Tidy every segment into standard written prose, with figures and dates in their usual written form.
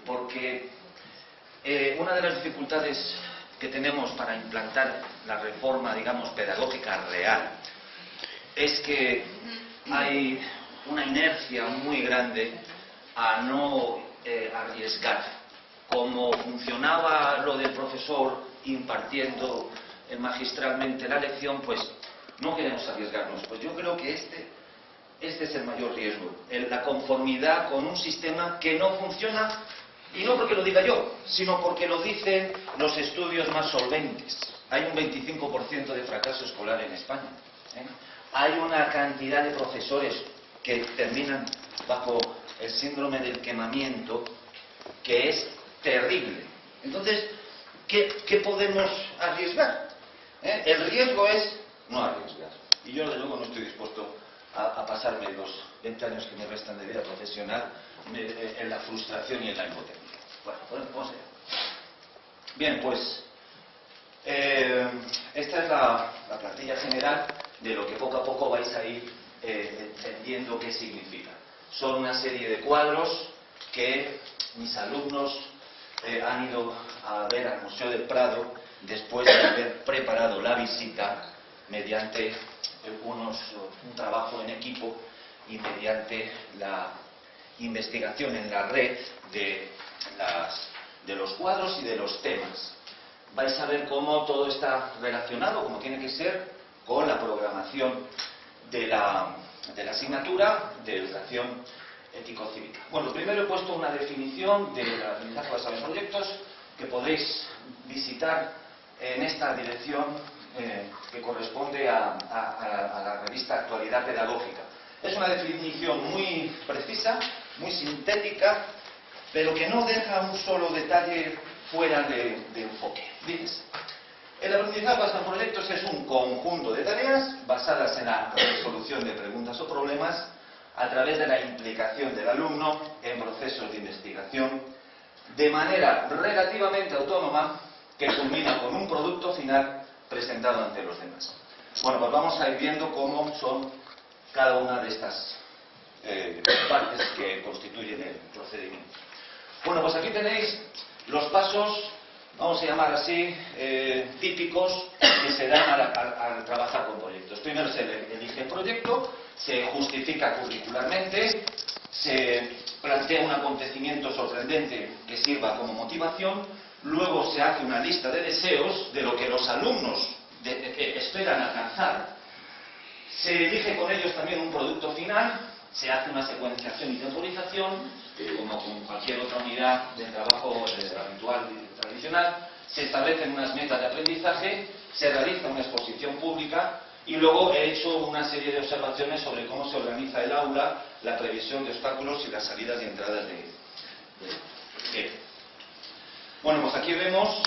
porque una de las dificultades que tenemos para implantar la reforma, digamos, pedagógica real es que hay una inercia muy grande a no arriesgar. Como funcionaba lo del profesor impartiendo magistralmente la lección, pues no queremos arriesgarnos. Pues yo creo que este es el mayor riesgo, la conformidad con un sistema que no funciona, y no porque lo diga yo, sino porque lo dicen los estudios más solventes. Hay un 25% de fracaso escolar en España. Hay una cantidad de profesores que terminan bajo el síndrome del quemamiento que es terrible. Entonces, ¿qué podemos arriesgar? El riesgo es no arriesgar. Y yo, desde luego, no estoy dispuesto a pasarme los 20 años que me restan de vida profesional en la frustración y en la impotencia. Bueno, ¿cómo sea? Bien, pues esta es la plantilla general de lo que poco a poco vais a ir entendiendo qué significa. Son una serie de cuadros que mis alumnos han ido a ver al Museo del Prado después de haber preparado la visita mediante un trabajo en equipo y mediante la investigación en la red de los cuadros y de los temas. Vais a ver cómo todo está relacionado, como tiene que ser, con la programación de la asignatura de educación ético-cívica. Bueno, primero he puesto una definición del aprendizaje basado en proyectos que podéis visitar en esta dirección que corresponde a la revista Actualidad Pedagógica. Es una definición muy precisa, muy sintética, pero que no deja un solo detalle fuera de enfoque. Fíjense, el aprendizaje basado en proyectos es un conjunto de tareas basadas en la resolución de preguntas o problemas a través de la implicación del alumno en procesos de investigación de manera relativamente autónoma que culmina con un producto final presentado ante los demás. Bueno, pues vamos a ir viendo cómo son cada una de estas partes que constituyen el procedimiento. Bueno, pues aquí tenéis los pasos, vamos a llamar así, típicos que se dan al trabajar con proyectos. Primero se elige el proyecto, se justifica curricularmente, se plantea un acontecimiento sorprendente que sirva como motivación, luego se hace una lista de deseos de lo que los alumnos esperan alcanzar, se elige con ellos también un producto final, se hace una secuenciación y temporización, como con cualquier otra unidad de trabajo habitual y tradicional, se establecen unas metas de aprendizaje, se realiza una exposición pública y luego he hecho una serie de observaciones sobre cómo se organiza el aula, la previsión de obstáculos y las salidas y entradas de Bueno, pues aquí vemos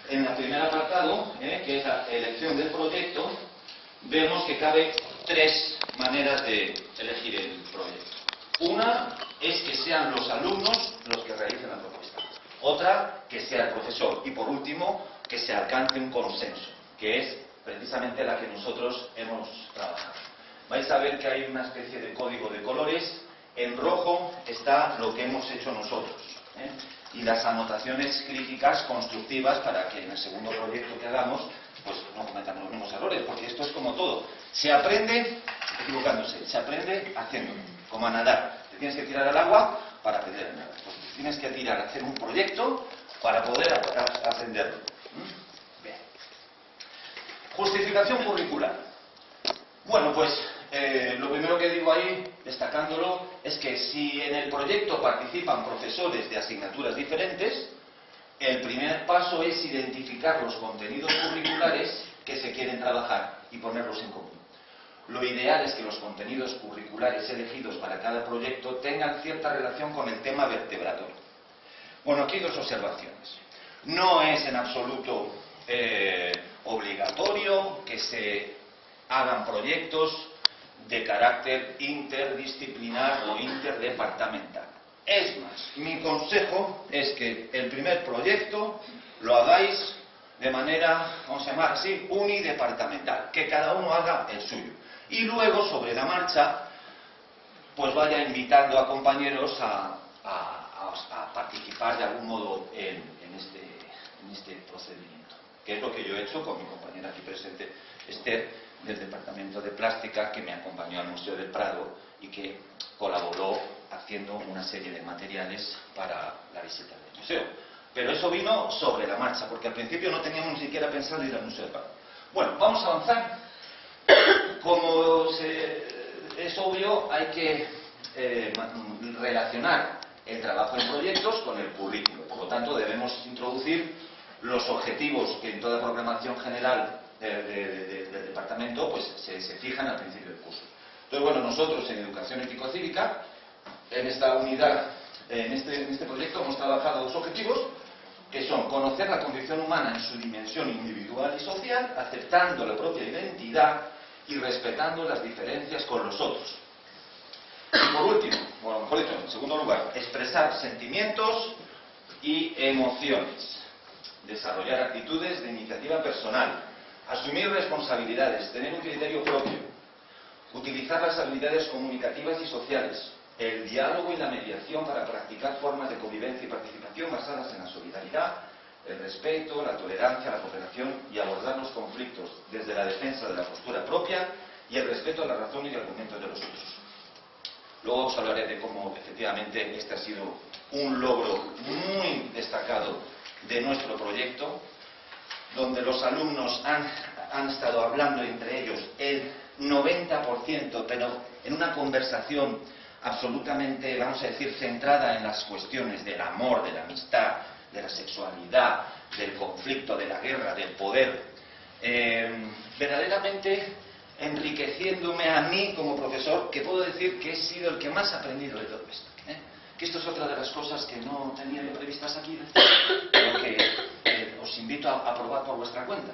en el primer apartado, que es la elección del proyecto, vemos que cabe tres maneras de elegir el proyecto. Una es que sean los alumnos los que realicen la propuesta. Otra, que sea el profesor. Y por último, que se alcance un consenso, que es precisamente la que nosotros hemos trabajado. Vais a ver que hay una especie de código de colores. En rojo está lo que hemos hecho nosotros, y las anotaciones críticas constructivas para que en el segundo proyecto que hagamos pues no cometamos los mismos errores, porque esto es como todo. Se aprende equivocándose, se aprende haciendo, como a nadar. Te tienes que tirar al agua para aprender a nadar. Pues te tienes que tirar a hacer un proyecto para poder aprenderlo. Bien. Justificación curricular. Bueno, pues lo primero que digo ahí, destacándolo, es que si en el proyecto participan profesores de asignaturas diferentes, el primer paso es identificar los contenidos curriculares que se quieren trabajar y ponerlos en común. Lo ideal es que los contenidos curriculares elegidos para cada proyecto tengan cierta relación con el tema vertebrador. Bueno, aquí dos observaciones. No es en absoluto obligatorio que se hagan proyectos de carácter interdisciplinar o interdepartamental. Es más, mi consejo es que el primer proyecto lo hagáis de manera, vamos a llamar así, unidepartamental, que cada uno haga el suyo. Y luego, sobre la marcha, pues vaya invitando a compañeros a a participar de algún modo en este procedimiento, que es lo que yo he hecho con mi compañera aquí presente, Esther, del Departamento de Plástica, que me acompañó al Museo del Prado y que colaboró haciendo una serie de materiales para la visita del museo. Pero eso vino sobre la marcha, porque al principio no teníamos ni siquiera pensado ir al Museo del Prado. Bueno, vamos a avanzar. Como es obvio, hay que relacionar el trabajo en proyectos con el currículo. Por lo tanto, debemos introducir los objetivos que en toda programación general del departamento pues, se fijan al principio del curso. Entonces, bueno, nosotros en Educación Ético-Cívica, en esta unidad, en este proyecto hemos trabajado dos objetivos, que son conocer la condición humana en su dimensión individual y social, aceptando la propia identidad y respetando las diferencias con los otros. Y por último, o a lo mejor dicho, en segundo lugar, expresar sentimientos y emociones, desarrollar actitudes de iniciativa personal, asumir responsabilidades, tener un criterio propio, utilizar las habilidades comunicativas y sociales, el diálogo y la mediación para practicar formas de convivencia y participación basadas en la solidaridad, el respeto, la tolerancia, la cooperación y abordar los conflictos desde la defensa de la postura propia y el respeto a la razón y argumentos de los otros. Luego os hablaré de cómo efectivamente este ha sido un logro muy destacado de nuestro proyecto, donde los alumnos han estado hablando entre ellos el 90%, pero en una conversación absolutamente, vamos a decir, centrada en las cuestiones del amor, de la amistad, de la sexualidad, del conflicto, de la guerra, del poder, verdaderamente enriqueciéndome a mí como profesor, que puedo decir que he sido el que más ha aprendido de todo esto. Que esto es otra de las cosas que no tenía yo previstas aquí, pero que os invito a probar por vuestra cuenta.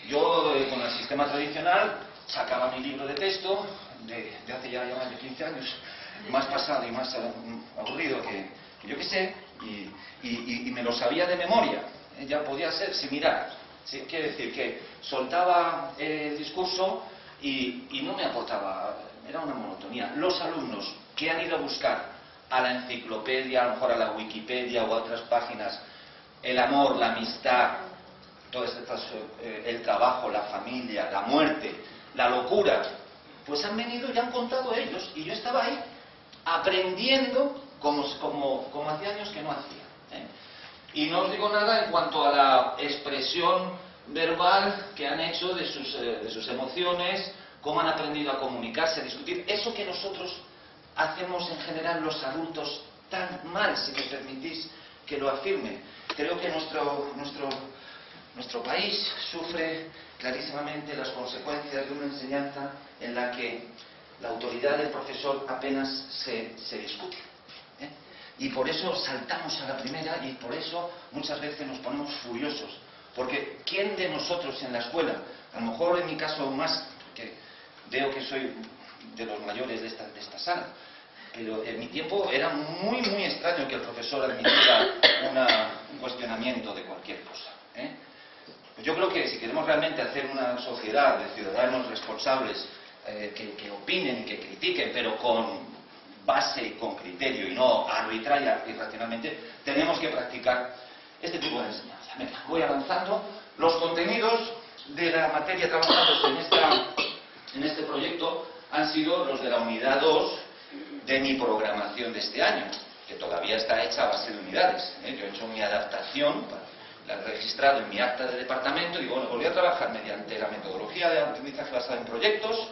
Yo, con el sistema tradicional, sacaba mi libro de texto de hace ya más de 15 años, más pasado y más aburrido que yo qué sé, y me lo sabía de memoria, ya podía ser sin mirar. ¿Sí? Quiere decir que soltaba el discurso y no me aportaba, era una monotonía. Los alumnos que han ido a buscar a la enciclopedia, a lo mejor a la Wikipedia o a otras páginas, el amor, la amistad, todas estas, el trabajo, la familia, la muerte, la locura, pues han venido y han contado ellos, y yo estaba ahí aprendiendo como hacía años que no hacía. Y no os digo nada en cuanto a la expresión verbal que han hecho de sus emociones, cómo han aprendido a comunicarse, a discutir, eso que nosotros hacemos en general los adultos tan mal, si me permitís que lo afirme. Creo que nuestro país sufre clarísimamente las consecuencias de una enseñanza en la que la autoridad del profesor apenas se discute. Y por eso saltamos a la primera y por eso muchas veces nos ponemos furiosos. Porque ¿quién de nosotros en la escuela, a lo mejor en mi caso más, porque veo que soy de los mayores de esta sala, pero en mi tiempo era muy extraño que el profesor admitiera un cuestionamiento de cualquier cosa. Yo creo que si queremos realmente hacer una sociedad de ciudadanos responsables que opinen y que critiquen, pero con base y con criterio y no arbitraria y irracionalmente, tenemos que practicar este tipo de enseñanza. Venga, voy avanzando. Los contenidos de la materia trabajados en este proyecto han sido los de la unidad 2 de mi programación de este año, que todavía está hecha a base de unidades. Yo he hecho mi adaptación, la he registrado en mi acta de departamento y digo, bueno, volví a trabajar mediante la metodología de aprendizaje basada en proyectos,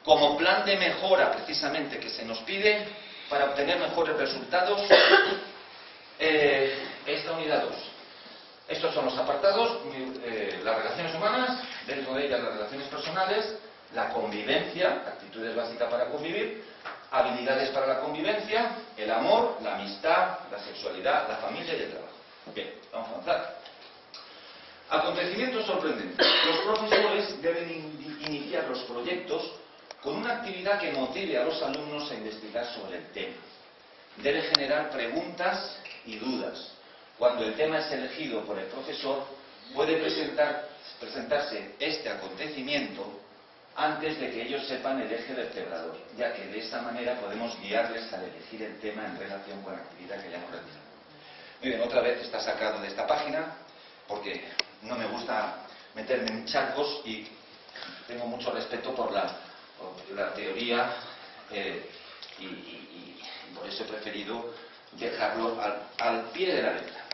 como plan de mejora precisamente que se nos pide para obtener mejores resultados, esta unidad 2. Estos son los apartados, las relaciones humanas, dentro de ellas las relaciones personales, la convivencia, actitudes básicas para convivir, habilidades para la convivencia, el amor, la amistad, la sexualidad, la familia y el trabajo. Bien, vamos a avanzar. Acontecimientos sorprendentes. Los profesores deben iniciar los proyectos con una actividad que motive a los alumnos a investigar sobre el tema. Debe generar preguntas y dudas. Cuando el tema es elegido por el profesor, puede presentarse este acontecimiento antes de que ellos sepan el eje vertebrador, ya que de esta manera podemos guiarles al elegir el tema en relación con la actividad que hayamos realizado. Muy bien, otra vez está sacado de esta página, porque no me gusta meterme en charcos y tengo mucho respeto por la teoría y por eso he preferido dejarlo al pie de la letra.